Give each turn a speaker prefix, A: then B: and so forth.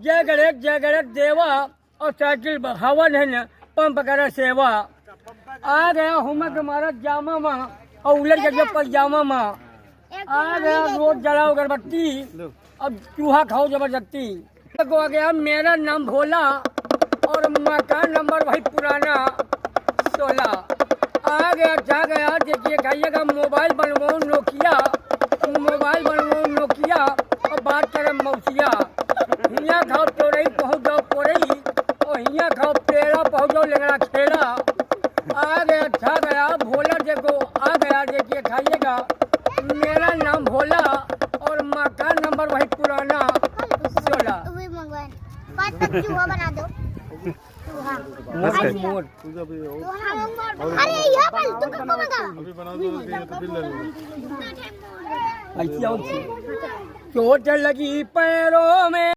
A: जय गणेश देवा और साइकिल हवन है न पंप करा सेवा। आ गया हूँ मैं तुम्हारा जामा माँ और उलट के जब पजामा माँ। आ गया रोज जलाओ अगरबत्ती अब चूहा खाओ जबरदस्ती। को आ गया मेरा नाम भोला और मकान नंबर भाई पुराना 16। आ गया जा गया देखिए खाइएगा मोबाइल बनवाऊँ नोकिया और बात करें मौसिया। हियाँ खाओ तोरई पहुँच जाओ पोरई और हियाँ खाओ पेड़ा पहुँच जाओ लेंगड़ा खेड़ा। आ गया जा गया भोला देखो आ गया देखिए खाइएगा मेरा नाम भोला और मकान नंबर वही पुराना 16।
B: बना दो
A: मोर
B: अरे यहाँ पर तुम कब बता
A: ऐसी चोट लगी पैरों में।